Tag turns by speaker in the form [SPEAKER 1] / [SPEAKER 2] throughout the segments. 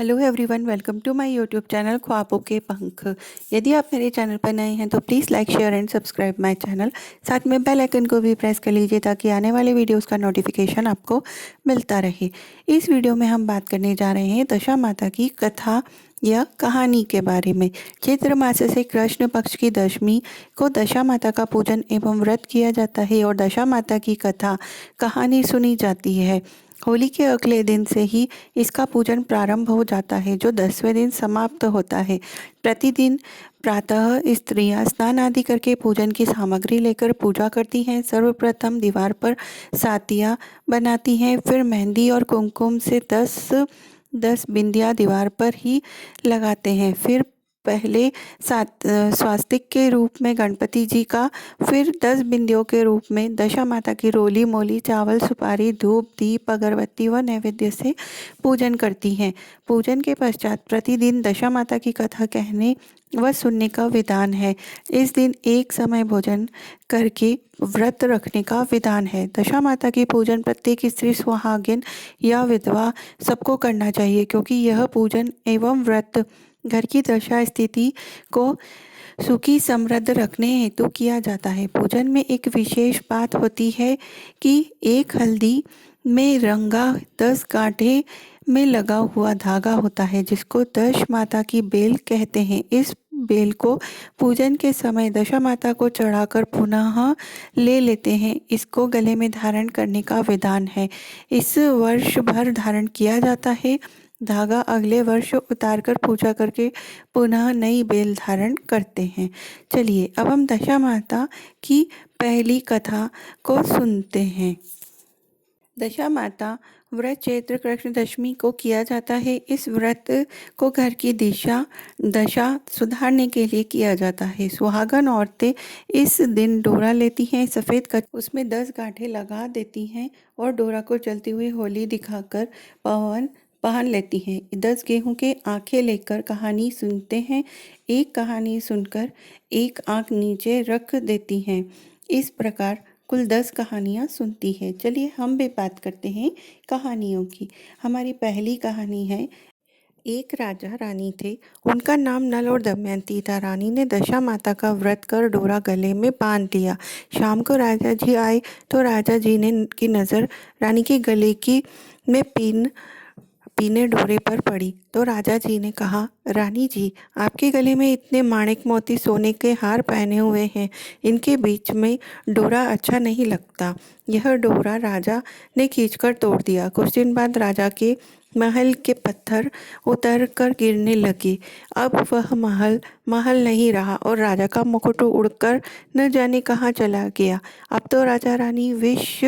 [SPEAKER 1] Hello everyone, welcome to my YouTube channel ख्वाबों के पंख। यदि आप मेरे चैनल पर नए हैं तो please like share and subscribe my channel. साथ में बेल आइकन को भी प्रेस कर लीजिए ताकि आने वाले वीडियोस का नोटिफिकेशन आपको मिलता रहे। इस वीडियो में हम बात करने जा रहे हैं दशा माता की कथा या कहानी के बारे में। चैत्र मास से कृष्ण पक्ष की दशमी को दशा माता का पूजन एवं व्रत किया जाता है और दशा माता की कथा कहानी सुनी जाती है। होली के अगले दिन से ही इसका पूजन प्रारंभ हो जाता है जो 10वें दिन समाप्त होता है। प्रतिदिन प्रातः स्त्रियां स्नान आदि करके पूजन की सामग्री लेकर पूजा करती हैं। सर्वप्रथम दीवार पर सातिया बनाती हैं, फिर मेहंदी और कुमकुम से 10 बिंदियां दीवार पर ही लगाते हैं। फिर पहले स्वास्तिक के रूप में गणपति जी का, फिर 10 बिंदियों के रूप में दशा माता की रोली मोली चावल सुपारी धूप दीप अगरबत्ती व नैवेद्य से पूजन करती हैं। पूजन के पश्चात प्रतिदिन दशा माता की कथा कहने व सुनने का विधान है। इस दिन एक समय भोजन करके व्रत रखने का विधान है। दशा माता की पूजन प्रत्येक स्त्री सुहागिन या विधवा सबको करना चाहिए, क्योंकि यह पूजन एवं व्रत घर की दशा स्थिति को सुखी समृद्ध रखने हेतु किया जाता है। पूजन में एक विशेष बात होती है कि एक हल्दी में रंगा 10 गांठे में लगा हुआ धागा होता है जिसको दश माता की बेल कहते हैं। इस बेल को पूजन के समय दशा माता को चढ़ाकर पुनः ले लेते हैं। इसको गले में धारण करने का विधान है। इस वर्ष भर धारण किया जाता है। धागा अगले वर्ष उतारकर पूजा करके पुनः नई बेल धारण करते हैं। चलिए अब हम दशा माता की पहली कथा को सुनते हैं। दशा माता व्रत चैत्र कृष्ण दशमी को किया जाता है। इस व्रत को घर की दशा सुधारने के लिए किया जाता है। सुहागन औरतें इस दिन डोरा लेती हैं, सफ़ेद उसमें 10 गांठें लगा देती हैं और डोरा को चलती हुई होली दिखाकर पहन लेती हैं। 10 गेहूं के आंखें लेकर कहानी सुनते हैं। एक कहानी सुनकर एक आंख नीचे रख देती हैं। इस प्रकार कुल 10 कहानियाँ सुनती है। चलिए हम भी बात करते हैं कहानियों की। हमारी पहली कहानी है, एक राजा रानी थे। उनका नाम नल और दमयंती था। रानी ने दशा माता का व्रत कर डोरा गले में बांध दिया। शाम को राजा जी आए तो राजा जी ने की नज़र रानी के गले की में पीने डोरे पर पड़ी तो राजा जी ने कहा, रानी जी, आपके गले में इतने माणिक मोती सोने के हार पहने हुए हैं, इनके बीच में डोरा अच्छा नहीं लगता। यह डोरा राजा ने खींचकर तोड़ दिया। कुछ दिन बाद राजा के महल के पत्थर उतर कर गिरने लगे। अब वह महल नहीं रहा और राजा का मुकुट उड़कर न जाने कहाँ चला गया। अब तो राजा रानी विष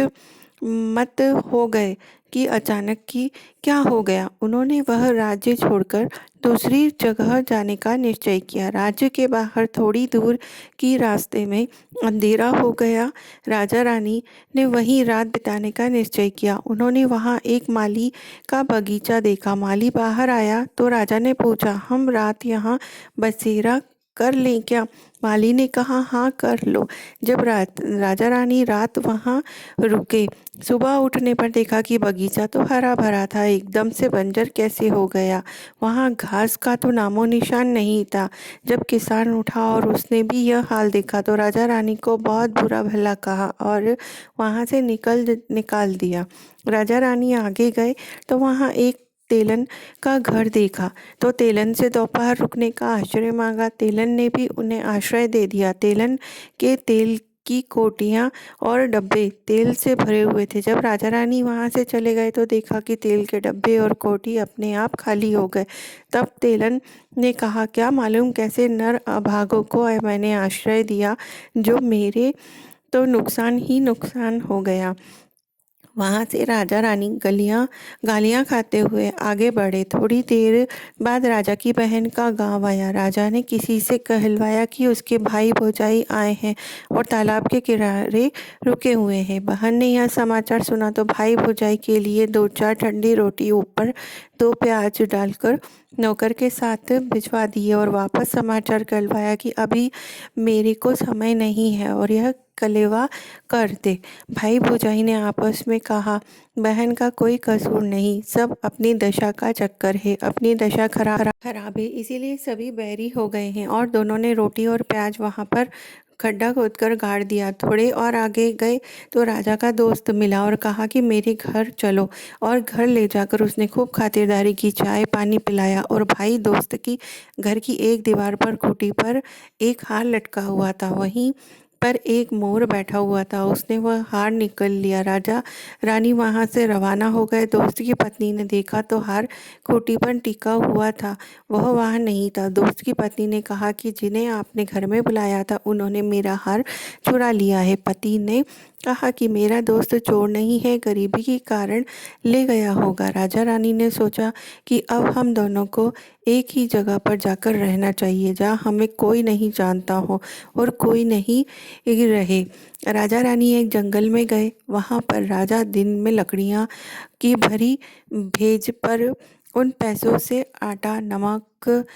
[SPEAKER 1] मत हो गए कि अचानक की क्या हो गया। उन्होंने वह राज्य छोड़कर दूसरी जगह जाने का निश्चय किया। राज्य के बाहर थोड़ी दूर की रास्ते में अंधेरा हो गया। राजा रानी ने वहीं रात बिताने का निश्चय किया। उन्होंने वहां एक माली का बगीचा देखा। माली बाहर आया तो राजा ने पूछा, हम रात यहाँ बसेरा कर लें क्या? माली ने कहा, हाँ कर लो। जब राजा रानी रात वहाँ रुके, सुबह उठने पर देखा कि बगीचा तो हरा भरा था, एकदम से बंजर कैसे हो गया। वहाँ घास का तो नामो निशान नहीं था। जब किसान उठा और उसने भी यह हाल देखा तो राजा रानी को बहुत बुरा भला कहा और वहाँ से निकाल दिया। राजा रानी आगे गए तो वहाँ एक तेलन का घर देखा तो तेलन से दोपहर रुकने का आश्रय मांगा। तेलन ने भी उन्हें आश्रय दे दिया। तेलन के तेल की कोटियाँ और डब्बे तेल से भरे हुए थे। जब राजा रानी वहाँ से चले गए तो देखा कि तेल के डब्बे और कोटी अपने आप खाली हो गए। तब तेलन ने कहा, क्या मालूम कैसे नर अभागों को मैंने आश्रय दिया, जो मेरे तो नुकसान ही नुकसान हो गया। वहाँ से राजा रानी गालियाँ खाते हुए आगे बढ़े। थोड़ी देर बाद राजा की बहन का गांव आया। राजा ने किसी से कहलवाया कि उसके भाई भौजाई आए हैं और तालाब के किनारे रुके हुए हैं। बहन ने यह समाचार सुना तो भाई भौजाई के लिए 2-4 ठंडी रोटी ऊपर 2 प्याज डालकर नौकर के साथ भिजवा दिए और वापस समाचार कहलवाया कि अभी मेरे को समय नहीं है और यह कलेवा कर दे। भाई भौजाई ने आपस में कहा, बहन का कोई कसूर नहीं, सब अपनी दशा का चक्कर है, अपनी दशा खराब है, इसीलिए सभी बैरी हो गए हैं। और दोनों ने रोटी और प्याज वहाँ पर खड्डा खोदकर गाड़ दिया। थोड़े और आगे गए तो राजा का दोस्त मिला और कहा कि मेरे घर चलो, और घर ले जाकर उसने खूब खातिरदारी की, चाय पानी पिलाया। और भाई दोस्त की घर की एक दीवार पर खूंटी पर एक हार लटका हुआ था, वहीं पर एक मोर बैठा हुआ था, उसने वह हार निकल लिया। राजा रानी वहां से रवाना हो गए। दोस्त की पत्नी ने देखा तो हार खूंटी पर टिका हुआ था, वह वहां नहीं था। दोस्त की पत्नी ने कहा कि जिन्हें आपने घर में बुलाया था उन्होंने मेरा हार चुरा लिया है। पति ने कहा कि मेरा दोस्त चोर नहीं है, गरीबी के कारण ले गया होगा। राजा रानी ने सोचा कि अब हम दोनों को एक ही जगह पर जाकर रहना चाहिए, जहाँ हमें कोई नहीं जानता हो और कोई नहीं रहे। राजा रानी एक जंगल में गए। वहाँ पर राजा दिन में लकड़ियाँ की भरी भेज पर उन पैसों से आटा, नमक,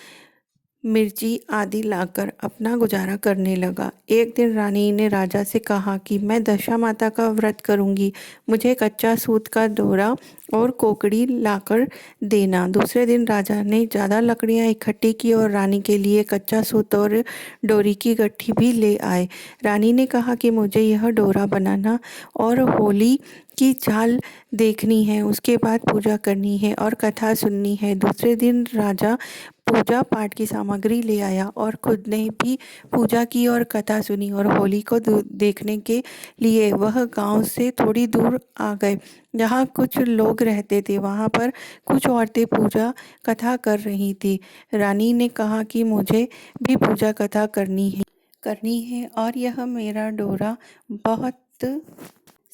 [SPEAKER 1] मिर्ची आदि लाकर अपना गुजारा करने लगा। एक दिन रानी ने राजा से कहा कि मैं दशा माता का व्रत करूंगी, मुझे कच्चा सूत का डोरा और कोकड़ी लाकर देना। दूसरे दिन राजा ने ज़्यादा लकड़ियां इकट्ठी की और रानी के लिए कच्चा सूत और डोरी की गट्ठी भी ले आए। रानी ने कहा कि मुझे यह डोरा बनाना और होली की चाल देखनी है, उसके बाद पूजा करनी है और कथा सुननी है। दूसरे दिन राजा पूजा पाठ की सामग्री ले आया और खुद ने भी पूजा की और कथा सुनी। और होली को देखने के लिए वह गांव से थोड़ी दूर आ गए, जहाँ कुछ लोग रहते थे। वहाँ पर कुछ औरतें पूजा कथा कर रही थी। रानी ने कहा कि मुझे भी पूजा कथा करनी है और यह मेरा डोरा बहुत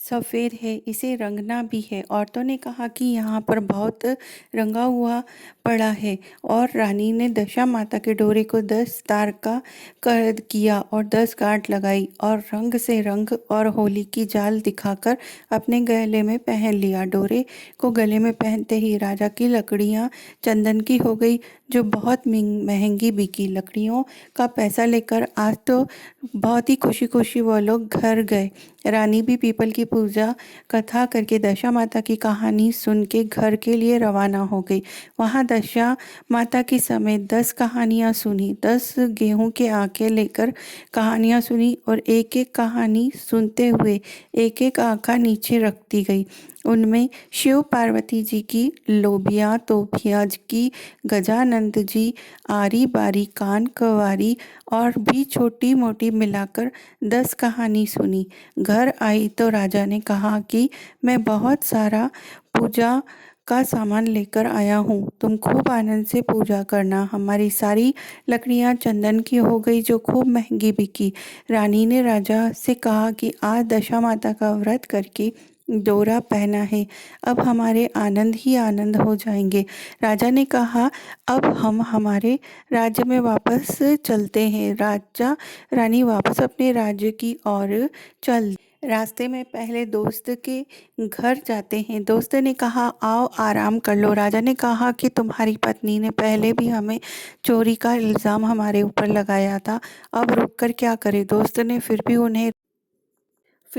[SPEAKER 1] सफ़ेद है, इसे रंगना भी है। औरतों ने कहा कि यहाँ पर बहुत रंगा हुआ पड़ा है। और रानी ने दशा माता के डोरे को 10 तार का कर किया और 10 गांठ लगाई और रंग से रंग और होली की जाल दिखाकर अपने गले में पहन लिया। डोरे को गले में पहनते ही राजा की लकड़ियाँ चंदन की हो गई, जो बहुत महंगी बिकी। लकड़ियों का पैसा लेकर आज तो बहुत ही खुशी खुशी वो लोग घर गए। रानी भी पीपल की पूजा कथा करके दशा माता की कहानी सुन के घर के लिए रवाना हो गई। वहाँ दशा माता की समेत 10 कहानियाँ सुनी। 10 गेहूं के आंखें लेकर कहानियाँ सुनी और एक एक कहानी सुनते हुए एक एक आंखा नीचे रखती गई। उनमें शिव पार्वती जी की, लोबिया तोबिया की, गजानंद जी, आरी बारी, कान कवारी और भी छोटी मोटी मिलाकर 10 कहानी सुनी। घर आई तो राजा ने कहा कि मैं बहुत सारा पूजा का सामान लेकर आया हूँ, तुम खूब आनंद से पूजा करना। हमारी सारी लकड़ियाँ चंदन की हो गई, जो खूब महंगी बिकी। रानी ने राजा से कहा कि आज दशा माता का व्रत करके डोरा पहना है, अब हमारे आनंद ही आनंद हो जाएंगे। राजा ने कहा, अब हम हमारे राज्य में वापस चलते हैं। राजा रानी वापस अपने राज्य की ओर चल। रास्ते में पहले दोस्त के घर जाते हैं। दोस्त ने कहा, आओ आराम कर लो। राजा ने कहा कि तुम्हारी पत्नी ने पहले भी हमें चोरी का इल्ज़ाम हमारे ऊपर लगाया था, अब रुक कर क्या करें। दोस्त ने फिर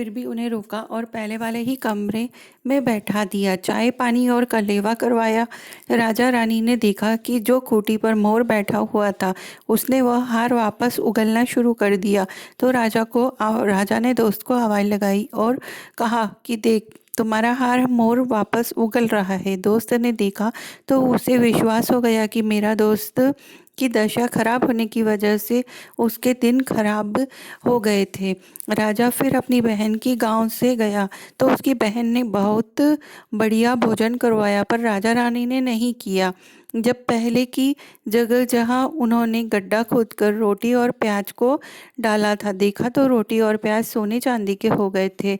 [SPEAKER 1] भी उन्हें रोका और पहले वाले ही कमरे में बैठा दिया, चाय पानी और कलेवा करवाया। राजा रानी ने देखा कि जो खूंटी पर मोर बैठा हुआ था उसने वह हार वापस उगलना शुरू कर दिया। तो राजा ने दोस्त को आवाज़ लगाई और कहा कि देख, तुम्हारा हार मोर वापस उगल रहा है। दोस्त ने देखा तो उसे विश्वास हो गया कि मेरा दोस्त की दशा खराब होने की वजह से उसके दिन खराब हो गए थे। राजा फिर अपनी बहन की गांव से गया तो उसकी बहन ने बहुत बढ़िया भोजन करवाया, पर राजा रानी ने नहीं किया। जब पहले की जगह जहां उन्होंने गड्ढा खोदकर रोटी और प्याज को डाला था, देखा तो रोटी और प्याज सोने चांदी के हो गए थे।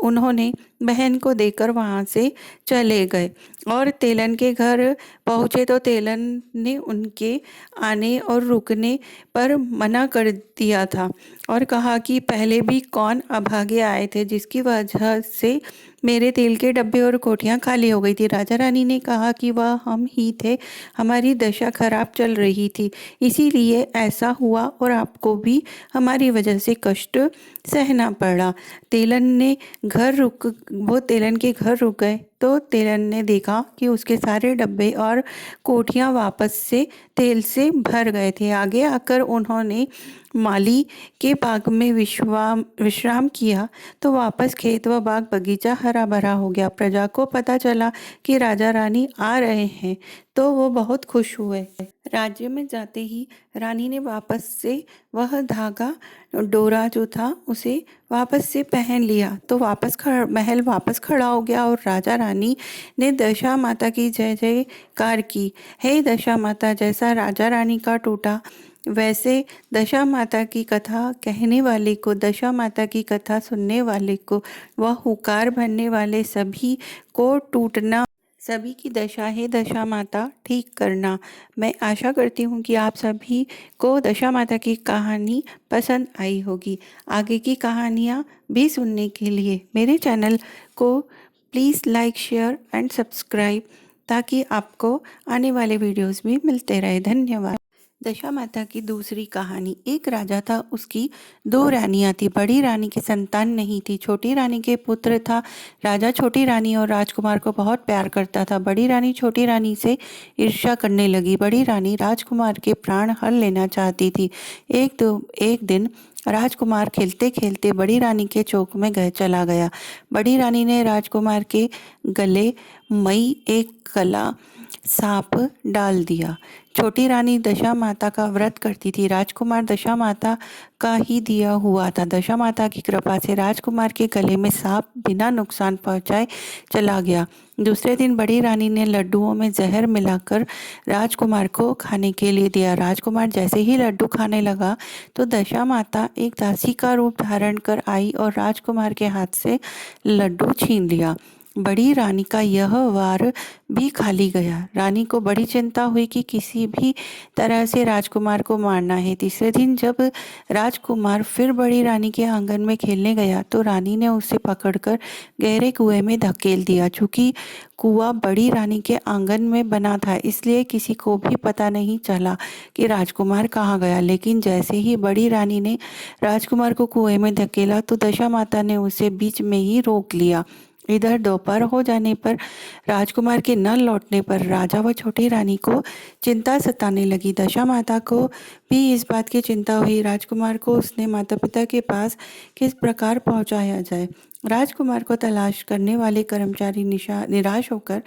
[SPEAKER 1] उन्होंने बहन को देकर वहां से चले गए और तेलन के घर पहुँचे तो तेलन ने उनके आने और रुकने पर मना कर दिया था और कहा कि पहले भी कौन अभागे आए थे, जिसकी वजह से मेरे तेल के डब्बे और कोठियाँ खाली हो गई थी। राजा रानी ने कहा कि वह हम ही थे, हमारी दशा खराब चल रही थी, इसीलिए ऐसा हुआ और आपको भी हमारी वजह से कष्ट सहना पड़ा। तेलन ने घर रुक वो तेलन के घर रुक गए तो तेलन ने देखा कि उसके सारे डब्बे और कोठियाँ वापस से तेल से भर गए थे। आगे आकर उन्होंने माली के बाग में विश्राम किया तो वापस खेत व बाग बगीचा हरा भरा हो गया। प्रजा को पता चला कि राजा रानी आ रहे हैं तो वो बहुत खुश हुए। राज्य में जाते ही रानी ने वापस से वह धागा डोरा जो था उसे वापस से पहन लिया तो महल वापस खड़ा हो गया और राजा रानी ने दशा माता की जय जयकार की। हे दशा माता, जैसा राजा रानी का टूटा वैसे दशा माता की कथा कहने वाले को, दशा माता की कथा सुनने वाले को, वह हुकार भरने वाले सभी को टूटना, सभी की दशा है दशा माता ठीक करना। मैं आशा करती हूँ कि आप सभी को दशा माता की कहानी पसंद आई होगी। आगे की कहानियाँ भी सुनने के लिए मेरे चैनल को please like, share and subscribe ताकि आपको आने वाले वीडियोस भी मिलते रहे। धन्यवाद। दशा माता की दूसरी कहानी। एक राजा था, उसकी दो रानियां थी। बड़ी रानी की संतान नहीं थी, छोटी रानी के पुत्र था। राजा छोटी रानी और राजकुमार को बहुत प्यार करता था। बड़ी रानी छोटी रानी से ईर्ष्या करने लगी। बड़ी रानी राजकुमार के प्राण हर लेना चाहती थी। एक दिन राजकुमार खेलते खेलते बड़ी रानी के चौक में चला गया। बड़ी रानी ने राजकुमार के गले मई एक कला सांप डाल दिया। छोटी रानी दशा माता का व्रत करती थी। राजकुमार दशा माता का ही दिया हुआ था। दशा माता की कृपा से राजकुमार के गले में सांप बिना नुकसान पहुंचाए चला गया। दूसरे दिन बड़ी रानी ने लड्डुओं में जहर मिलाकर राजकुमार को खाने के लिए दिया। राजकुमार जैसे ही लड्डू खाने लगा तो दशा माता एक दासी का रूप धारण कर आई और राजकुमार के हाथ से लड्डू छीन लिया। बड़ी रानी का यह वार भी खाली गया। रानी को बड़ी चिंता हुई कि किसी भी तरह से राजकुमार को मारना है। तीसरे दिन जब राजकुमार फिर बड़ी रानी के आंगन में खेलने गया तो रानी ने उसे पकड़कर गहरे कुएं में धकेल दिया। चूंकि कुआं बड़ी रानी के आंगन में बना था इसलिए किसी को भी पता नहीं चला कि राजकुमार कहाँ गया। लेकिन जैसे ही बड़ी रानी ने राजकुमार को कुएं में धकेला तो दशा माता ने उसे बीच में ही रोक लिया। इधर दोपहर हो जाने पर राजकुमार के न लौटने पर राजा व छोटी रानी को चिंता सताने लगी। दशा माता को भी इस बात की चिंता हुई। राजकुमार को उसने माता पिता के पास किस प्रकार पहुंचाया जाए। राजकुमार को तलाश करने वाले कर्मचारी निराश होकर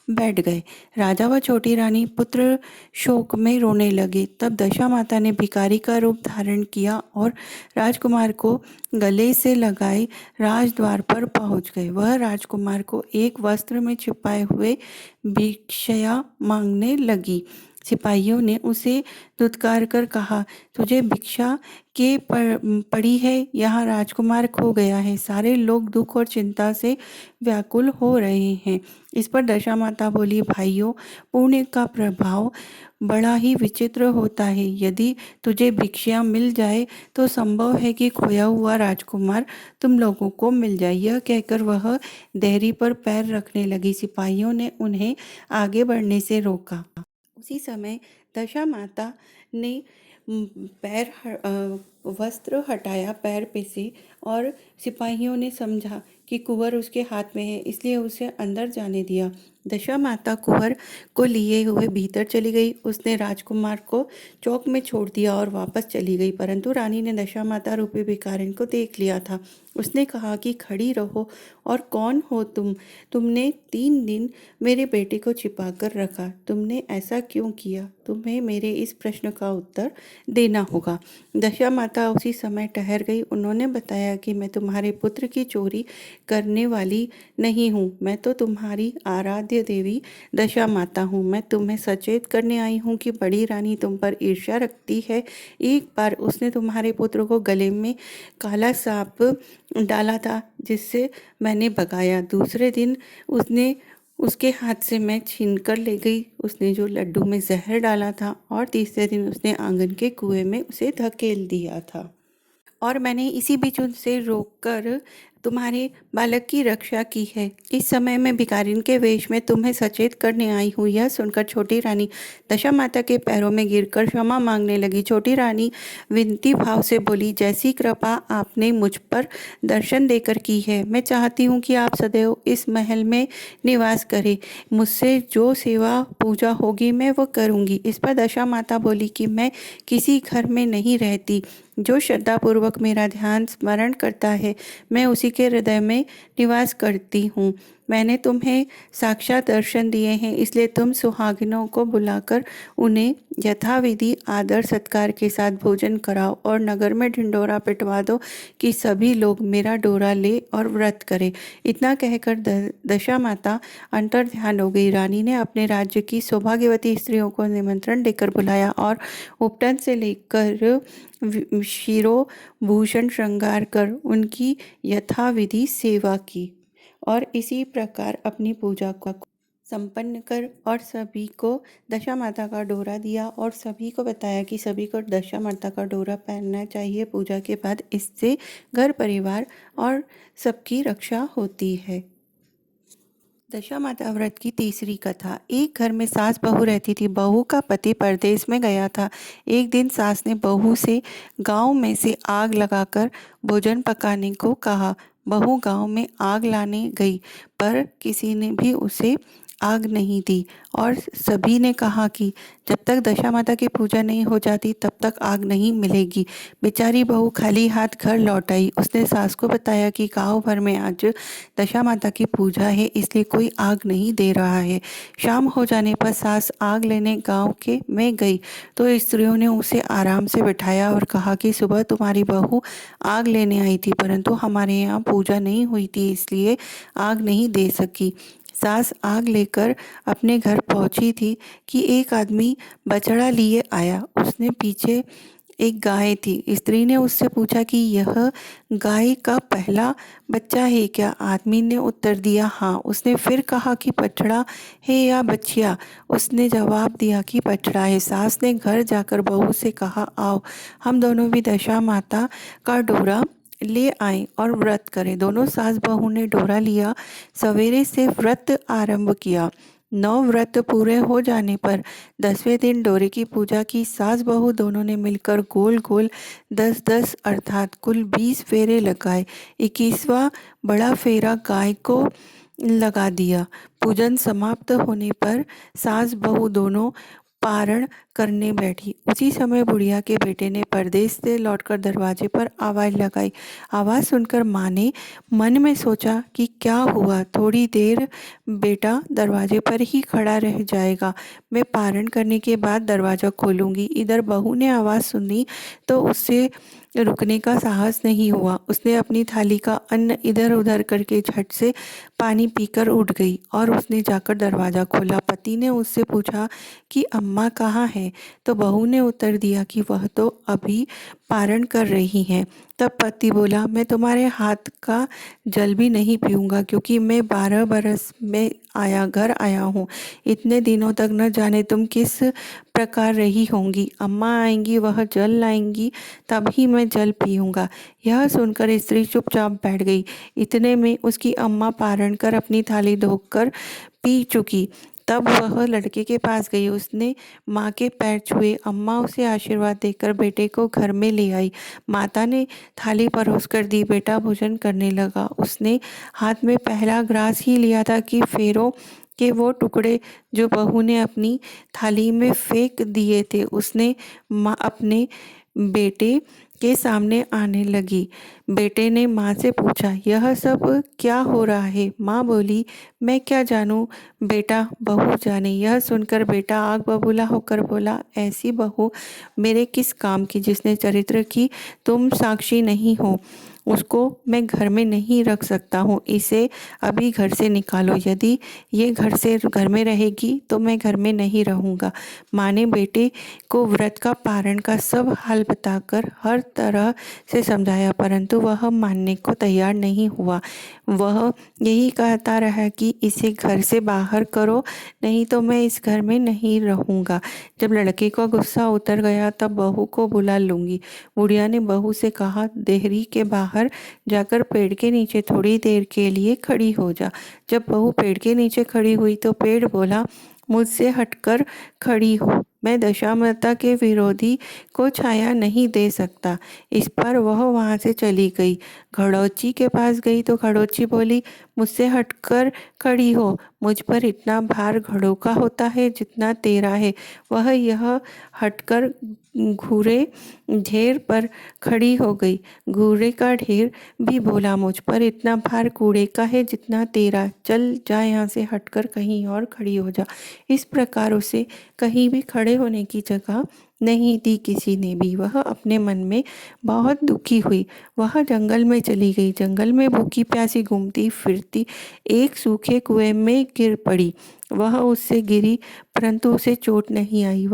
[SPEAKER 1] बैठ गए। राजा व छोटी रानी पुत्र शोक में रोने लगे। तब दशा माता ने भिखारी का रूप धारण किया और राजकुमार को गले से लगाए राजद्वार पर पहुंच गए। वह राजकुमार को एक वस्त्र में छिपाए हुए भिक्षया मांगने लगी। सिपाहियों ने उसे धुतकार कर कहा, तुझे भिक्षा के पड़ी है, यहाँ राजकुमार खो गया है। सारे लोग दुख और चिंता से व्याकुल हो रहे हैं। इस पर दशा माता बोली, भाइयों, पुण्य का प्रभाव बड़ा ही विचित्र होता है। यदि तुझे भिक्षा मिल जाए तो संभव है कि खोया हुआ राजकुमार तुम लोगों को मिल जाए। यह कहकर वह देहरी पर पैर रखने लगी। सिपाहियों ने उन्हें आगे बढ़ने से रोका। उसी समय दशा माता ने वस्त्र हटाया पैर पे से और सिपाहियों ने समझा कि कुंवर उसके हाथ में है इसलिए उसे अंदर जाने दिया। दशा माता कुंवर को लिए हुए भीतर चली गई। उसने राजकुमार को चौक में छोड़ दिया और वापस चली गई। परंतु रानी ने दशा माता रूपी भिखारिन को देख लिया था। उसने कहा कि खड़ी रहो और कौन हो तुमने 3 दिन मेरे बेटे को छिपा कर रखा, तुमने ऐसा क्यों किया? तुम्हें मेरे इस प्रश्न का उत्तर देना होगा। दशा माता उसी समय ठहर गई। उन्होंने बताया कि मैं तुम्हारे पुत्र की चोरी करने वाली नहीं हूँ, मैं तो तुम्हारी आराध्य देवी दशा माता हूँ। मैं तुम्हें सचेत करने आई हूँ कि बड़ी रानी तुम पर ईर्ष्या रखती है। एक बार उसने तुम्हारे पुत्र को गले में काला सांप डाला था जिससे मैंने भगाया। दूसरे दिन उसके हाथ से मैं छीन कर ले गई उसने जो लड्डू में जहर डाला था, और तीसरे दिन उसने आंगन के कुएं में उसे धकेल दिया था और मैंने इसी बीच उनसे रोककर तुम्हारे बालक की रक्षा की है। इस समय मैं भिखारिन के वेश में तुम्हें सचेत करने आई हूँ। यह सुनकर छोटी रानी दशा माता के पैरों में गिरकर क्षमा मांगने लगी। छोटी रानी विनती भाव से बोली, जैसी कृपा आपने मुझ पर दर्शन देकर की है, मैं चाहती हूँ कि आप सदैव इस महल में निवास करें। मुझसे जो सेवा पूजा होगी मैं वो करूँगी। इस पर दशा माता बोली कि मैं किसी घर में नहीं रहती। जो श्रद्धापूर्वक मेरा ध्यान स्मरण करता है, मैं उसी के हृदय में निवास करती हूँ। मैंने तुम्हें साक्षात दर्शन दिए हैं, इसलिए तुम सुहागिनों को बुलाकर उन्हें यथाविधि आदर सत्कार के साथ भोजन कराओ और नगर में ढिंढोरा पिटवा दो कि सभी लोग मेरा डोरा ले और व्रत करें। इतना कहकर दशा माता अंतर ध्यान हो गई। रानी ने अपने राज्य की सौभाग्यवती स्त्रियों को निमंत्रण देकर बुलाया और उपटन से लेकर शिरोभूषण श्रृंगार कर उनकी यथाविधि सेवा की और इसी प्रकार अपनी पूजा को संपन्न कर और सभी को दशा माता का डोरा दिया और सभी को बताया कि सभी को दशा माता का डोरा पहनना चाहिए पूजा के बाद। इससे घर परिवार और सबकी रक्षा होती है। दशा माता व्रत की तीसरी कथा। एक घर में सास बहू रहती थी। बहू का पति परदेश में गया था। एक दिन सास ने बहू से गांव में से आग लगाकर भोजन पकाने को कहा। बहू गांव में आग लाने गई, पर किसी ने भी उसे आग नहीं दी और सभी ने कहा कि जब तक दशा माता की पूजा नहीं हो जाती तब तक आग नहीं मिलेगी। बेचारी बहू खाली हाथ घर लौट आई। उसने सास को बताया कि गांव भर में आज दशा माता की पूजा है, इसलिए कोई आग नहीं दे रहा है। शाम हो जाने पर सास आग लेने गांव के में गई तो स्त्रियों ने उसे आराम से बिठाया और कहा कि सुबह तुम्हारी बहू आग लेने आई थी, परंतु हमारे यहाँ पूजा नहीं हुई थी, इसलिए आग नहीं दे सकी। सास आग लेकर अपने घर पहुंची थी कि एक आदमी बछड़ा लिए आया। उसने पीछे एक गाय थी। स्त्री ने उससे पूछा कि यह गाय का पहला बच्चा है क्या? आदमी ने उत्तर दिया हाँ। उसने फिर कहा कि बछड़ा है या बछिया? उसने जवाब दिया कि बछड़ा है। सास ने घर जाकर बहू से कहा, आओ हम दोनों भी दशा माता का डोरा ले आए और व्रत करें। दोनों सास बहू ने डोरा लिया। सवेरे से व्रत आरंभ किया। 9 व्रत पूरे हो जाने पर 10वें दिन डोरे की पूजा की। सास बहू दोनों ने मिलकर गोल गोल 10-10 अर्थात कुल 20 फेरे लगाए। 21वां बड़ा फेरा गाय को लगा दिया। पूजन समाप्त होने पर सास बहू दोनों पारण करने बैठी। उसी समय बुढ़िया के बेटे ने परदेश से लौटकर दरवाजे पर आवाज़ लगाई। आवाज़ सुनकर माँ ने मन में सोचा कि क्या हुआ, थोड़ी देर बेटा दरवाजे पर ही खड़ा रह जाएगा, मैं पारण करने के बाद दरवाज़ा खोलूँगी। इधर बहू ने आवाज़ सुनी तो उससे रुकने का साहस नहीं हुआ। उसने अपनी थाली का अन्न इधर उधर करके झट से पानी पीकर उठ गई और उसने जाकर दरवाज़ा खोला। पति ने उससे पूछा कि अम्मा कहाँ है? तो बहू ने उत्तर दिया कि वह तो अभी पारण कर रही हैं। तब पति बोला, मैं तुम्हारे हाथ का जल भी नहीं पीऊँगा, क्योंकि मैं 12 बरस में घर आया हूँ। इतने दिनों तक न जाने तुम किस प्रकार रही होंगी। अम्मा आएंगी, वह जल लाएंगी, तभी मैं जल पीऊँगा। यह सुनकर स्त्री चुपचाप बैठ गई। इतने में उसकी अम्मा पारण कर अपनी थाली धोकर पी चुकी। तब वह लड़के के पास गई। उसने माँ के पैर छुए। अम्मा उसे आशीर्वाद देकर बेटे को घर में ले आई। माता ने थाली परोस कर दी। बेटा भोजन करने लगा। उसने हाथ में पहला ग्रास ही लिया था कि फेरों के वो टुकड़े जो बहू ने अपनी थाली में फेंक दिए थे, उसने माँ अपने बेटे के सामने आने लगी। बेटे ने माँ से पूछा, यह सब क्या हो रहा है? माँ बोली, मैं क्या जानूँ बेटा, बहू जाने। यह सुनकर बेटा आग बबूला होकर बोला, ऐसी बहू मेरे किस काम की जिसने चरित्र की तुम साक्षी नहीं हो। उसको मैं घर में नहीं रख सकता हूँ। इसे अभी घर से निकालो। यदि ये घर में रहेगी तो मैं घर में नहीं रहूँगा। माँ ने बेटे को व्रत का पारण का सब हाल बताकर हर तरह से समझाया, परंतु वह मानने को तैयार नहीं हुआ। वह यही कहता रहा कि इसे घर से बाहर करो, नहीं तो मैं इस घर में नहीं रहूँगा। जब लड़के का गुस्सा उतर गया तब बहू को बुला लूँगी। बुढ़िया ने बहू से कहा, देहरी के बाहर बाहर जाकर पेड़ के नीचे थोड़ी देर के लिए खड़ी हो जा। जब बहू पेड़ के नीचे खड़ी हुई तो पेड़ बोला, मुझसे हटकर खड़ी हो, मैं दशामाता के विरोधी को छाया नहीं दे सकता। इस पर वह वहाँ से चली गई। घड़ौची के पास गई तो घड़ौची बोली, मुझसे हटकर खड़ी हो, मुझ पर इतना भार घड़ों का होता है जितना तेरा है। वह यह हटकर घूरे ढेर पर खड़ी हो गई। घूरे का ढेर भी बोला, मुझ पर इतना भार कूड़े का है जितना तेरा, चल जा यहाँ से हटकर कहीं और खड़ी हो जा। इस प्रकार उसे कहीं भी खड़े होने की जगह नहीं दी किसी ने भी। वह अपने मन में बहुत दुखी हुई। वह जंगल में चली गई। जंगल में भूखी प्यासी घूमती फिरती एक सूखे कुएं में गिर पड़ी। वह उससे गिरी परंतु उसे चोट नहीं आई।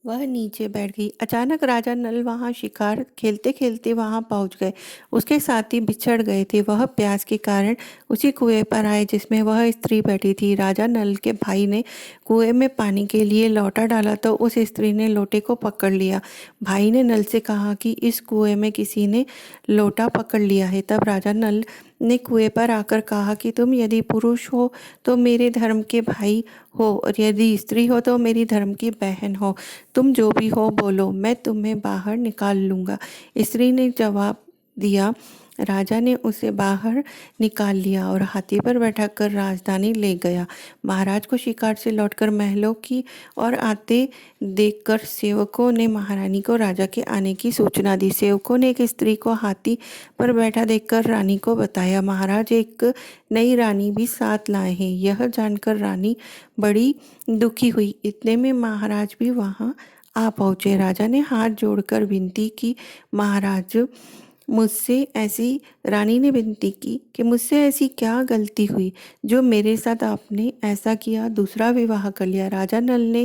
[SPEAKER 1] वह नीचे बैठ गई। अचानक राजा नल वहां शिकार खेलते खेलते वहां पहुंच गए। उसके साथी बिछड़ गए थे। वह प्यास के कारण उसी कुएं पर आए जिसमें वह स्त्री बैठी थी। राजा नल के भाई ने कुएं में पानी के लिए लोटा डाला तो उस स्त्री ने लोटे को पकड़ लिया। भाई ने नल से कहा कि इस कुएं में किसी ने लोटा पकड़ लिया है। तब राजा नल ने कुएं पर आकर कहा कि तुम यदि पुरुष हो तो मेरे धर्म के भाई हो, और यदि स्त्री हो तो मेरी धर्म की बहन हो। तुम जो भी हो बोलो, मैं तुम्हें बाहर निकाल लूँगा। स्त्री ने जवाब दिया। राजा ने उसे बाहर निकाल लिया और हाथी पर बैठाकर राजधानी ले गया। महाराज को शिकार से लौटकर महलों की ओर आते देखकर सेवकों ने महारानी को राजा के आने की सूचना दी। सेवकों ने एक स्त्री को हाथी पर बैठा देखकर रानी को बताया। महाराज एक नई रानी भी साथ लाए हैं। यह जानकर रानी बड़ी दुखी हुई। इतने में महाराज भी वहां आ पहुंचे। राजा ने हाथ जोड़कर विनती की, महाराज मुझसे ऐसी रानी ने विनती की कि मुझसे ऐसी क्या गलती हुई जो मेरे साथ आपने ऐसा किया, दूसरा विवाह कर लिया। राजा नल ने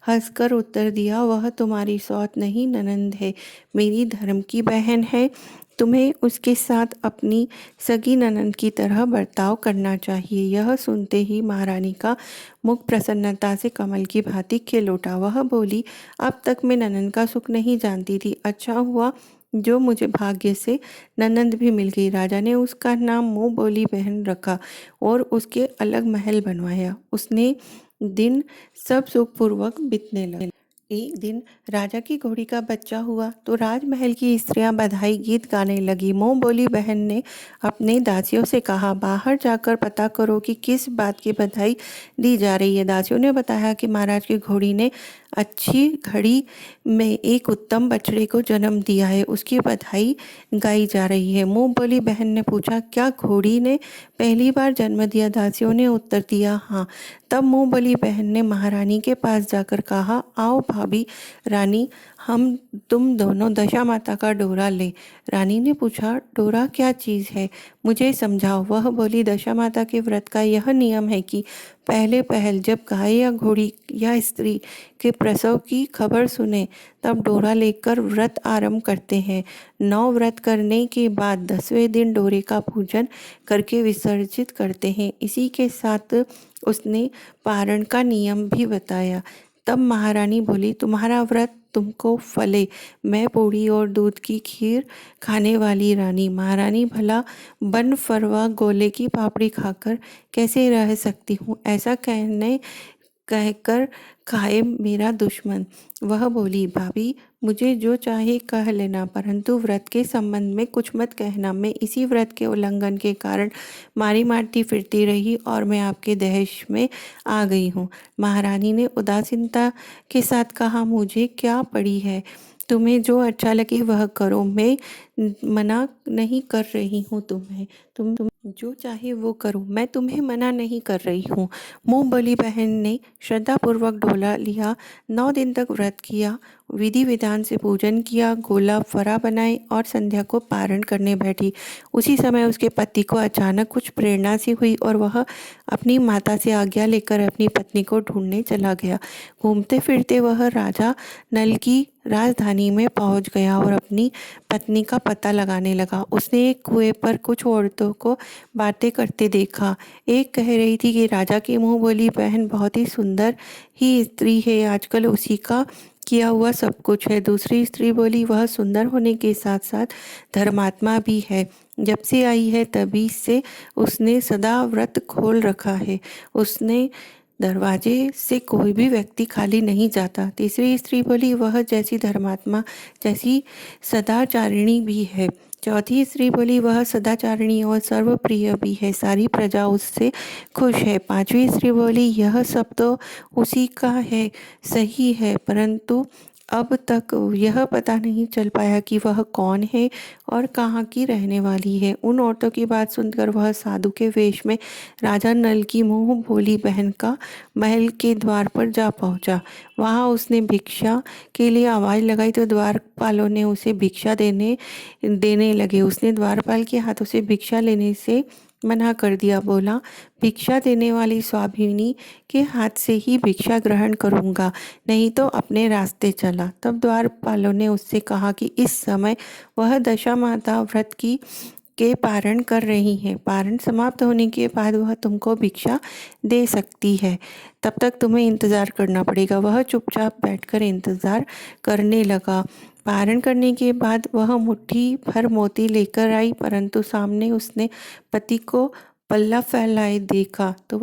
[SPEAKER 1] हंसकर उत्तर दिया, वह तुम्हारी सौत नहीं ननंद है, मेरी धर्म की बहन है। तुम्हें उसके साथ अपनी सगी ननंद की तरह बर्ताव करना चाहिए। यह सुनते ही महारानी का मुख प्रसन्नता से कमल की भांति खिल उठा। वह बोली, अब तक मैं ननंद का सुख नहीं जानती थी। अच्छा हुआ जो मुझे भाग्य से ननंद भी मिल गई। राजा ने उसका नाम मुँह बोली बहन रखा और उसके अलग महल बनवाया। उसने दिन सब सुखपूर्वक बीतने लगे। एक दिन राजा की घोड़ी का बच्चा हुआ तो राजमहल की स्त्रियां बधाई गीत गाने लगी। मुँह बोली बहन ने अपने दासियों से कहा, बाहर जाकर पता करो कि किस बात की बधाई दी जा रही है। दासियों ने बताया कि महाराज की घोड़ी ने अच्छी घड़ी में एक उत्तम बछड़े को जन्म दिया है, उसकी बधाई गाई जा रही है। मुँह बोली बहन ने पूछा, क्या घोड़ी ने पहली बार जन्म दिया? दासियों ने उत्तर दिया, हाँ। तब मुँह बोली बहन ने महारानी के पास जाकर कहा, आओ भाभी रानी, हम तुम दोनों दशा माता का डोरा ले। रानी ने पूछा, डोरा क्या चीज़ है, मुझे समझाओ। वह बोली, दशा माता के व्रत का यह नियम है कि पहले पहल जब गाय या घोड़ी या स्त्री के प्रसव की खबर सुने तब डोरा लेकर व्रत आरंभ करते हैं। 9 व्रत करने के बाद 10वें दिन डोरे का पूजन करके विसर्जित करते हैं। इसी के साथ उसने पारण का नियम भी बताया। तब महारानी बोली, तुम्हारा व्रत तुमको फले, मैं पूड़ी और दूध की खीर खाने वाली रानी। महारानी, भला बन फरवा गोले की पापड़ी खाकर कैसे रह सकती हूँ? ऐसा कहकर खाए मेरा दुश्मन। वह बोली, भाभी मुझे जो चाहे कह लेना, परंतु व्रत के संबंध में कुछ मत कहना। मैं इसी व्रत के उल्लंघन के कारण मारी मारती फिरती रही और मैं आपके दहेश में आ गई हूँ। महारानी ने उदासीनता के साथ कहा, मुझे क्या पड़ी है, तुम्हें जो अच्छा लगे वह करो, मैं मना नहीं कर रही हूँ तुम्हें। तुम जो चाहे वो करो, मैं तुम्हें मना नहीं कर रही हूँ। मुँह बोली बहन ने श्रद्धापूर्वक डोला लिया। 9 दिन तक व्रत किया, विधि विधान से पूजन किया, गोला फरा बनाए और संध्या को पारण करने बैठी। उसी समय उसके पति को अचानक कुछ प्रेरणा सी हुई और वह अपनी माता से आज्ञा लेकर अपनी पत्नी को ढूंढने चला गया। घूमते फिरते वह राजा नल की राजधानी में पहुंच गया और अपनी पत्नी का पता लगाने लगा। उसने एक कुएं पर कुछ औरतों को बातें करते देखा। एक कह रही थी कि राजा की मुँह बोली बहन बहुत ही सुंदर ही स्त्री है, आजकल उसी का किया हुआ सब कुछ है। दूसरी स्त्री बोली, वह सुंदर होने के साथ साथ धर्मात्मा भी है, जब से आई है तभी से उसने सदा व्रत खोल रखा है। उसने दरवाजे से कोई भी व्यक्ति खाली नहीं जाता। तीसरी स्त्री बोली, वह जैसी धर्मात्मा जैसी सदाचारिणी भी है। चौथी स्त्री बोली, वह सदाचारिणी और सर्वप्रिय भी है, सारी प्रजा उससे खुश है। पांचवी स्त्री बोली, यह सब तो उसी का है, सही है, परंतु अब तक यह पता नहीं चल पाया कि वह कौन है और कहाँ की रहने वाली है। उन औरतों की बात सुनकर वह साधु के वेश में राजा नल की मुंह बोली बहन का महल के द्वार पर जा पहुंचा। वहां उसने भिक्षा के लिए आवाज़ लगाई तो द्वारपालों ने उसे भिक्षा देने देने लगे। उसने द्वारपाल के हाथों से भिक्षा लेने से मना कर दिया। बोला, भिक्षा देने वाली स्वाभिनी के हाथ से ही भिक्षा ग्रहण करूंगा, नहीं तो अपने रास्ते चला। तब द्वारपालों ने उससे कहा कि इस समय वह दशा माता व्रत की के पारण कर रही हैं। पारण समाप्त होने के बाद वह तुमको भिक्षा दे सकती है, तब तक तुम्हें इंतज़ार करना पड़ेगा। वह चुपचाप बैठकर इंतज़ार करने लगा। पारण करने के बाद वह मुट्ठी भर मोती लेकर आई, परंतु सामने उसने पति को पल्ला फैलाए देखा तो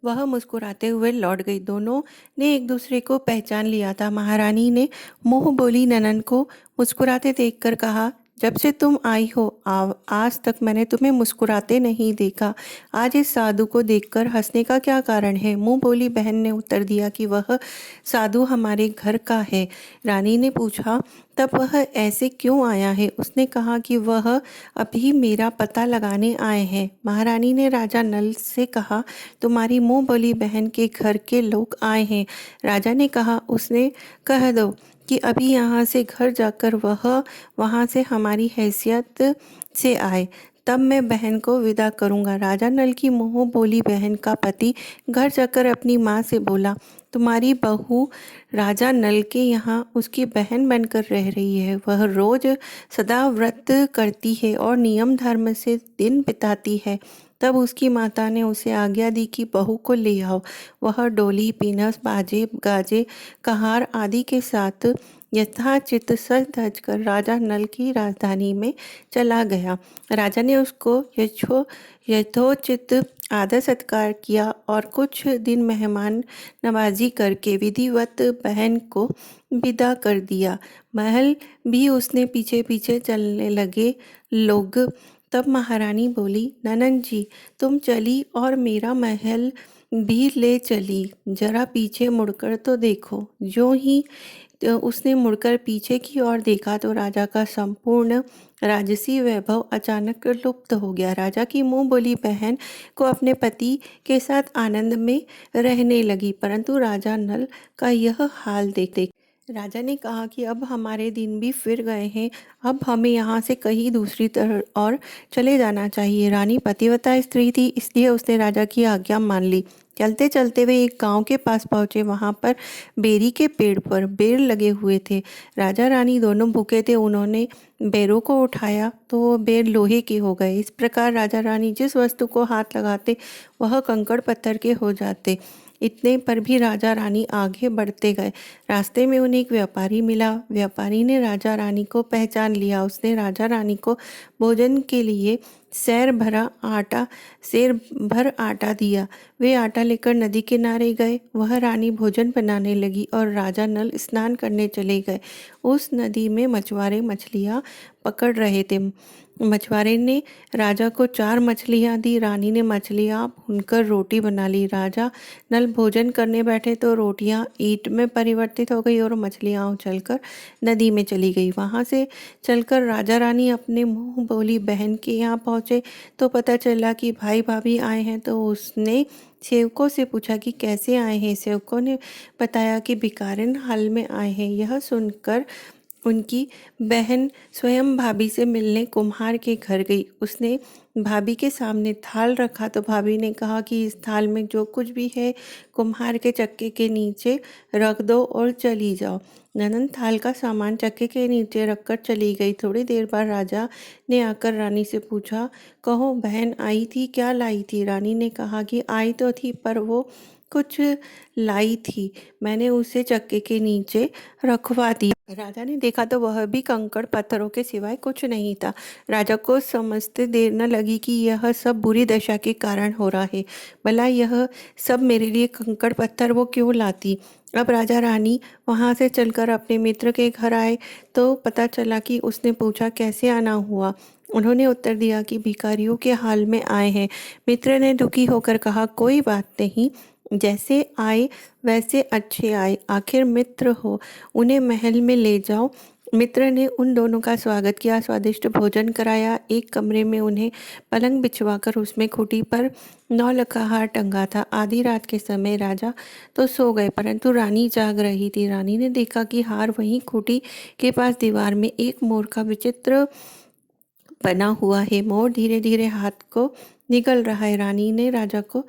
[SPEAKER 1] वह मुस्कुराते हुए लौट गई। दोनों ने एक दूसरे को पहचान लिया था। महारानी ने मुंह बोली ननन को मुस्कुराते देखकर कहा, जब से तुम आई हो आज तक मैंने तुम्हें मुस्कुराते नहीं देखा। आज इस साधु को देखकर हंसने का क्या कारण है? मुंह बोली बहन ने उत्तर दिया कि वह साधु हमारे घर का है। रानी ने पूछा, तब वह ऐसे क्यों आया है? उसने कहा कि वह अभी मेरा पता लगाने आए हैं। महारानी ने राजा नल से कहा, तुम्हारी मुंह बोली बहन के घर के लोग आए हैं। राजा ने कहा, उसने कह दो कि अभी यहाँ से घर जाकर वह वहाँ से हमारी हैसियत से आए, तब मैं बहन को विदा करूँगा। राजा नल की मुँह बोली बहन का पति घर जाकर अपनी माँ से बोला, तुम्हारी बहू राजा नल के यहाँ उसकी बहन बनकर रह रही है। वह रोज सदा व्रत करती है और नियम धर्म से दिन बिताती है। तब उसकी माता ने उसे आज्ञा दी कि बहू को ले आओ। वह डोली, पीनस, बाजे गाजे, कहार आदि के साथ यथाचित सज धज कर राजा नल की राजधानी में चला गया। राजा ने उसको यथोचित आदर सत्कार किया और कुछ दिन मेहमान नवाजी करके विधिवत बहन को विदा कर दिया। महल भी उसने पीछे पीछे चलने लगे लोग। तब महारानी बोली, ननन जी तुम चली और मेरा महल भी ले चली, जरा पीछे मुड़कर तो देखो। जो ही उसने मुड़कर पीछे की ओर देखा तो राजा का संपूर्ण राजसी वैभव अचानक लुप्त हो गया। राजा की मुंह बोली बहन को अपने पति के साथ आनंद में रहने लगी, परंतु राजा नल का यह हाल देख राजा ने कहा कि अब हमारे दिन भी फिर गए हैं, अब हमें यहाँ से कहीं दूसरी तरफ और चले जाना चाहिए। रानी पतिव्रता स्त्री थी, इसलिए उसने राजा की आज्ञा मान ली। चलते चलते वे एक गांव के पास पहुंचे। वहां पर बेरी के पेड़ पर बेर लगे हुए थे। राजा रानी दोनों भूखे थे। उन्होंने बेरों को उठाया तो वो बेर लोहे के हो गए। इस प्रकार राजा रानी जिस वस्तु को हाथ लगाते वह कंकड़ पत्थर के हो जाते। इतने पर भी राजा रानी आगे बढ़ते गए। रास्ते में उन्हें एक व्यापारी मिला। व्यापारी ने राजा रानी को पहचान लिया। उसने राजा रानी को भोजन के लिए सेर भर आटा दिया। वे आटा लेकर नदी किनारे गए। वह रानी भोजन बनाने लगी और राजा नल स्नान करने चले गए। उस नदी में मछुआरे मछलियाँ पकड़ रहे थे। मछुआरे ने राजा को 4 मछलियाँ दी। रानी ने मछलियाँ भूनकर रोटी बना ली। राजा नल भोजन करने बैठे तो रोटियाँ ईंट में परिवर्तित हो गई और मछलियाँ उछलकर नदी में चली गई। वहाँ से चलकर राजा रानी अपने मुंह बोली बहन के यहाँ पहुँचे तो पता चला कि भाई भाभी आए हैं। तो उसने सेवकों से पूछा कि कैसे आए हैं। सेवकों ने बताया कि भिखारिन हाल में आए हैं। यह सुनकर उनकी बहन स्वयं भाभी से मिलने कुम्हार के घर गई। उसने भाभी के सामने थाल रखा तो भाभी ने कहा कि इस थाल में जो कुछ भी है कुम्हार के चक्के के नीचे रख दो और चली जाओ। ननद थाल का सामान चक्के के नीचे रखकर चली गई। थोड़ी देर बाद राजा ने आकर रानी से पूछा, कहो बहन आई थी, क्या लाई थी? रानी ने कहा कि आई तो थी पर वो कुछ लाई थी, मैंने उसे चक्के के नीचे रखवा दी। राजा ने देखा तो वह भी कंकड़ पत्थरों के सिवाय कुछ नहीं था। राजा को समझते देर न लगी कि यह सब बुरी दशा के कारण हो रहा है। भला यह सब मेरे लिए कंकड़ पत्थर वो क्यों लाती। अब राजा रानी वहां से चलकर अपने मित्र के घर आए तो पता चला कि उसने पूछा कैसे आना हुआ। उन्होंने उत्तर दिया कि भिखारियों के हाल में आए हैं। मित्र ने दुखी होकर कहा कोई बात नहीं, जैसे आए वैसे अच्छे आए, आखिर मित्र हो, उन्हें महल में ले जाओ। मित्र ने उन दोनों का स्वागत किया, स्वादिष्ट भोजन कराया। एक कमरे में उन्हें पलंग बिछवाकर उसमें खूंटी पर नौलखा हार टंगा था। आधी रात के समय राजा तो सो गए परंतु रानी जाग रही थी। रानी ने देखा कि हार वहीं खूंटी के पास दीवार में एक मोर का विचित्र बना हुआ है। मोर धीरे धीरे हाथ को निकल रहा है। रानी ने राजा को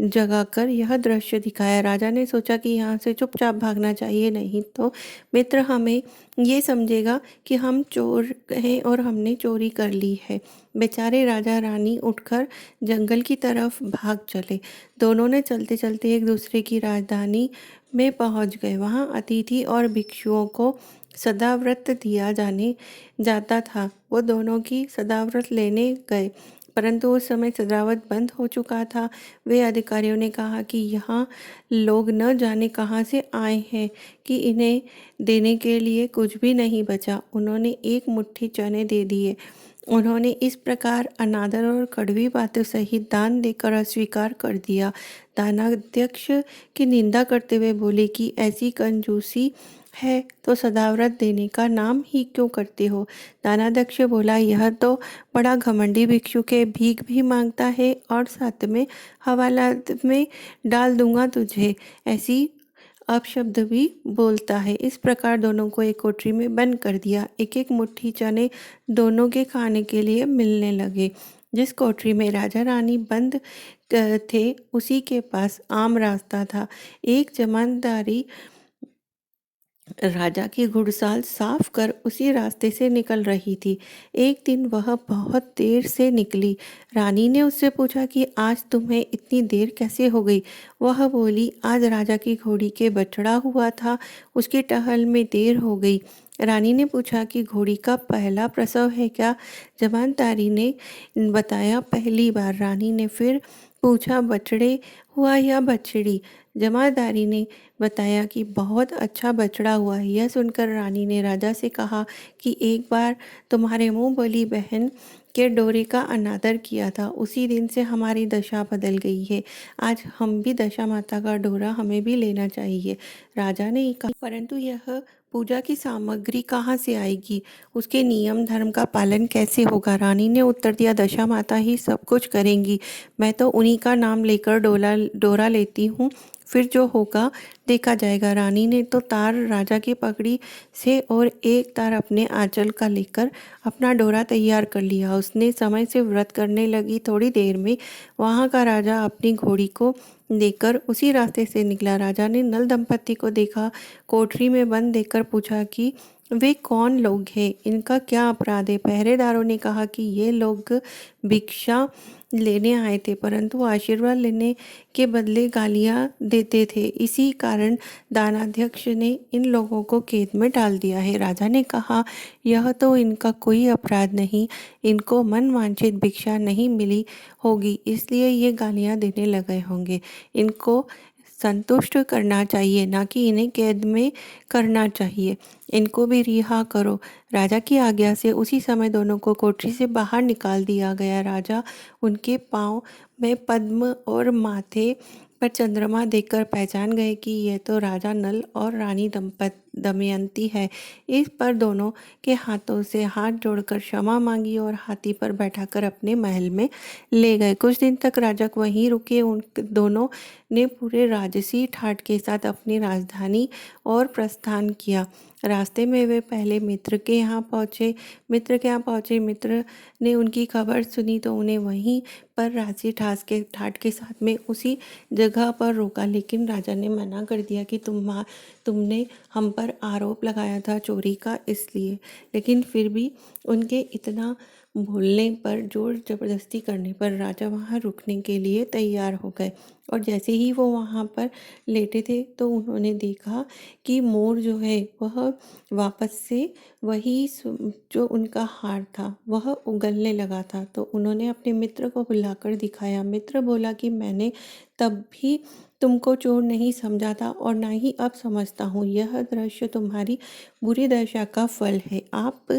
[SPEAKER 1] जगाकर यह दृश्य दिखाया। राजा ने सोचा कि यहाँ से चुपचाप भागना चाहिए, नहीं तो मित्र हमें ये समझेगा कि हम चोर हैं और हमने चोरी कर ली है। बेचारे राजा रानी उठकर जंगल की तरफ भाग चले। दोनों ने चलते चलते एक दूसरे की राजधानी में पहुंच गए। वहां अतिथि और भिक्षुओं को सदाव्रत दिया जाने जाता था। वो दोनों की सदाव्रत लेने गए परंतु उस समय सदाव्रत बंद हो चुका था। वे अधिकारियों ने कहा कि यहाँ लोग न जाने कहाँ से आए हैं कि इन्हें देने के लिए कुछ भी नहीं बचा। उन्होंने एक मुट्ठी चने दे दिए। उन्होंने इस प्रकार अनादर और कड़वी बातों सहित दान देकर अस्वीकार कर दिया। दानाध्यक्ष की निंदा करते हुए बोले कि ऐसी कंजूसी है तो सदाव्रत देने का नाम ही क्यों करते हो। दानाध्यक्ष बोला यह तो बड़ा घमंडी भिक्षु के भीख भी मांगता है और साथ में हवालात में डाल दूंगा तुझे, ऐसी अपशब्द भी बोलता है। इस प्रकार दोनों को एक कोठरी में बंद कर दिया। एक एक मुट्ठी चने दोनों के खाने के लिए मिलने लगे। जिस कोठरी में राजा रानी बंद थे उसी के पास आम रास्ता था। एक जमानदारी राजा की घुड़साल साफ कर उसी रास्ते से निकल रही थी। एक दिन वह बहुत देर से निकली। रानी ने उससे पूछा कि आज तुम्हें इतनी देर कैसे हो गई। वह बोली आज राजा की घोड़ी के बछड़ा हुआ था, उसकी टहल में देर हो गई। रानी ने पूछा कि घोड़ी का पहला प्रसव है क्या। जमानदारी ने बताया पहली बार। रानी ने फिर पूछा बछड़े हुआ या बछड़ी। जमादारी ने बताया कि बहुत अच्छा बछड़ा हुआ है। यह सुनकर रानी ने राजा से कहा कि एक बार तुम्हारे मुंह बोली बहन के डोरे का अनादर किया था, उसी दिन से हमारी दशा बदल गई है। आज हम भी दशा माता का डोरा हमें भी लेना चाहिए। राजा ने कहा परंतु यह पूजा की सामग्री कहाँ से आएगी, उसके नियम धर्म का पालन कैसे होगा। रानी ने उत्तर दिया दशा माता ही सब कुछ करेंगी, मैं तो उन्हीं का नाम लेकर डोरा लेती हूँ, फिर जो होगा देखा जाएगा। रानी ने तो तार राजा की पगड़ी से और एक तार अपने आंचल का लेकर अपना डोरा तैयार कर लिया। उसने समय से व्रत करने लगी। थोड़ी देर में वहाँ का राजा अपनी घोड़ी को लेकर उसी रास्ते से निकला। राजा ने नल दंपत्ति को देखा, कोठरी में बंद देखकर पूछा कि वे कौन लोग हैं, इनका क्या अपराध है। पहरेदारों ने कहा कि ये लोग भिक्षा लेने आए थे परंतु आशीर्वाद लेने के बदले गालियां देते थे, इसी कारण दानाध्यक्ष ने इन लोगों को कैद में डाल दिया है। राजा ने कहा यह तो इनका कोई अपराध नहीं, इनको मन वांछित भिक्षा नहीं मिली होगी इसलिए ये गालियां देने लगे होंगे। इनको संतुष्ट करना चाहिए, ना कि इन्हें कैद में करना चाहिए। इनको भी रिहा करो। राजा की आज्ञा से उसी समय दोनों को कोठरी से बाहर निकाल दिया गया। राजा उनके पांव में पद्म और माथे पर चंद्रमा देखकर पहचान गए कि यह तो राजा नल और रानी दमयंती है। इस पर दोनों के हाथों से हाथ जोड़कर क्षमा मांगी और हाथी पर बैठाकर अपने महल में ले गए। कुछ दिन तक राजा वहीं रुके। उन दोनों ने पूरे राजसी ठाट के साथ अपनी राजधानी और प्रस्थान किया। रास्ते में वे पहले मित्र के यहाँ पहुँचे। मित्र ने उनकी खबर सुनी तो उन्हें वहीं पर राजसी ठाट के साथ में उसी जगह पर रोका, लेकिन राजा ने मना कर दिया कि तुमने हम पर आरोप लगाया था चोरी का, इसलिए। लेकिन फिर भी उनके इतना बोलने पर, जोर जबरदस्ती करने पर राजा वहाँ रुकने के लिए तैयार हो गए। और जैसे ही वो वहाँ पर लेटे थे तो उन्होंने देखा कि मोर जो है वह वापस से वही जो उनका हार था वह उगलने लगा था। तो उन्होंने अपने मित्र को बुलाकर दिखाया। मित्र बोला कि मैंने तब भी तुमको चोर नहीं समझा था और ना ही अब समझता हूँ। यह दृश्य तुम्हारी बुरी दशा का फल है। आप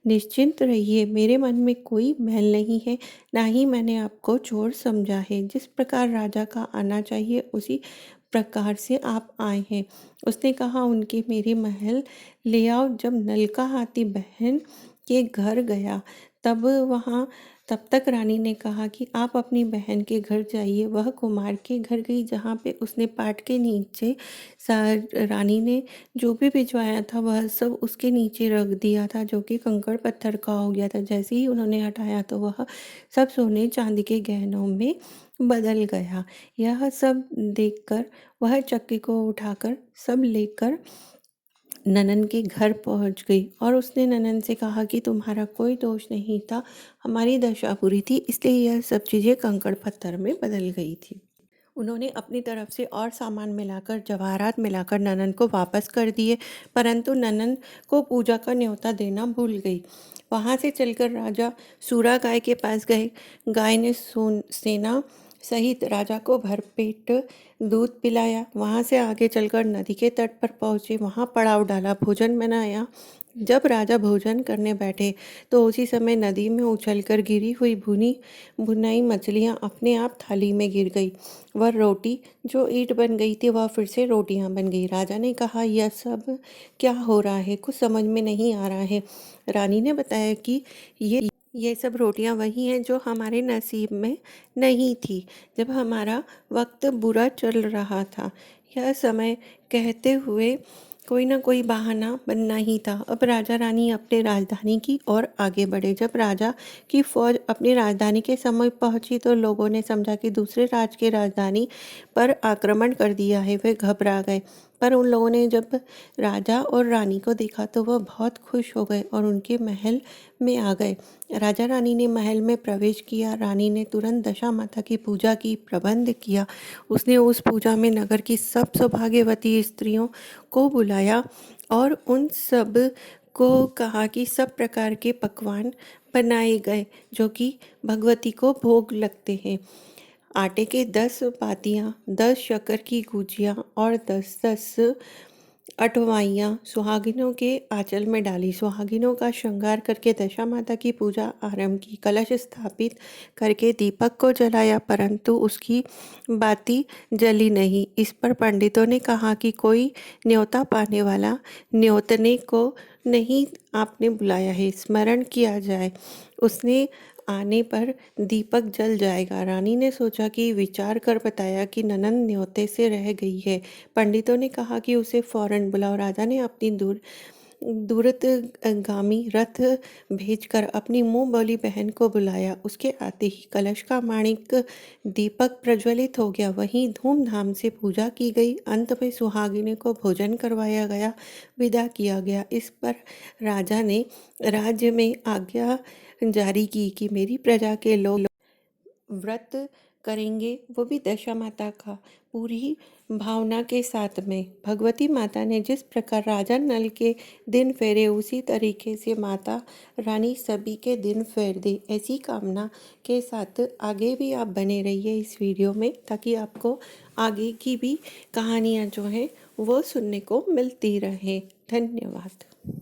[SPEAKER 1] निश्चिंत रहिए, मेरे मन में कोई मैल नहीं है, ना ही मैंने आपको चोर समझा है। जिस प्रकार राजा का आना चाहिए उसी प्रकार से आप आए हैं। उसने कहा, उनके मेरे महल ले आओ। जब नल का हाथी बहन के घर गया तब तक रानी ने कहा कि आप अपनी बहन के घर जाइए। वह कुमार के घर गई जहाँ पे उसने पाट के नीचे रानी ने जो भी भिजवाया था वह सब उसके नीचे रख दिया था, जो कि कंकड़ पत्थर का हो गया था। जैसे ही उन्होंने हटाया तो वह सब सोने चांदी के गहनों में बदल गया। यह सब देखकर वह चक्की को उठाकर सब लेकर ननन के घर पहुंच गई और उसने ननन से कहा कि तुम्हारा कोई दोष नहीं था, हमारी दशा बुरी थी, इसलिए यह सब चीज़ें कंकड़ पत्थर में बदल गई थी। उन्होंने अपनी तरफ से और सामान मिलाकर, जवाहरात मिलाकर ननन को वापस कर दिए, परंतु ननन को पूजा का न्योता देना भूल गई। वहाँ से चलकर राजा सूरा गाय के पास गए। गाय ने सेना सहित राजा को भरपेट दूध पिलाया। वहाँ से आगे चलकर नदी के तट पर पहुँचे, वहाँ पड़ाव डाला, भोजन बनाया। जब राजा भोजन करने बैठे तो उसी समय नदी में उछलकर गिरी हुई भुनाई मछलियाँ अपने आप थाली में गिर गई। वह रोटी जो ईंट बन गई थी वह फिर से रोटियां बन गई। राजा ने कहा, यह सब क्या हो रहा है, कुछ समझ में नहीं आ रहा है। रानी ने बताया कि ये सब रोटियां वही हैं जो हमारे नसीब में नहीं थी जब हमारा वक्त बुरा चल रहा था। यह समय कहते हुए कोई ना कोई बहाना बनना ही था। अब राजा रानी अपने राजधानी की ओर आगे बढ़े। जब राजा की फौज अपनी राजधानी के समीप पहुंची तो लोगों ने समझा कि दूसरे राज की राजधानी पर आक्रमण कर दिया है। वे घबरा गए, पर उन लोगों ने जब राजा और रानी को देखा तो वह बहुत खुश हो गए और उनके महल में आ गए। राजा रानी ने महल में प्रवेश किया। रानी ने तुरंत दशा माता की पूजा की प्रबंध किया। उसने उस पूजा में नगर की सब सौभाग्यवती स्त्रियों को बुलाया और उन सब को कहा कि सब प्रकार के पकवान बनाए गए जो कि भगवती को भोग लगते हैं। आटे के 10 पातियाँ, 10 शक्कर की गुजिया और 10-10 अठवाइयाँ सुहागिनों के आंचल में डाली। सुहागिनों का श्रृंगार करके दशा माता की पूजा आरंभ की। कलश स्थापित करके दीपक को जलाया, परंतु उसकी बाती जली नहीं। इस पर पंडितों ने कहा कि कोई न्योता पाने वाला न्योतने को नहीं आपने बुलाया है, स्मरण किया जाए, उसने आने पर दीपक जल जाएगा। रानी ने सोचा कि विचार कर बताया कि ननन न्योते से रह गई है। पंडितों ने कहा कि उसे फौरन बुलाओ। राजा ने अपनी दूरगामी रथ भेजकर अपनी मुंह बोली बहन को बुलाया। उसके आते ही कलश का माणिक दीपक प्रज्वलित हो गया। वहीं धूमधाम से पूजा की गई। अंत में सुहागिनी को भोजन करवाया गया, विदा किया गया। इस पर राजा ने राज्य में आज्ञा जारी की कि मेरी प्रजा के लोग व्रत करेंगे, वो भी दशा माता का पूरी भावना के साथ में। भगवती माता ने जिस प्रकार राजा नल के दिन फेरे उसी तरीके से माता रानी सभी के दिन फेर दे, ऐसी कामना के साथ आगे भी आप बने रहिए इस वीडियो में, ताकि आपको आगे की भी कहानियाँ जो हैं वो सुनने को मिलती रहें। धन्यवाद।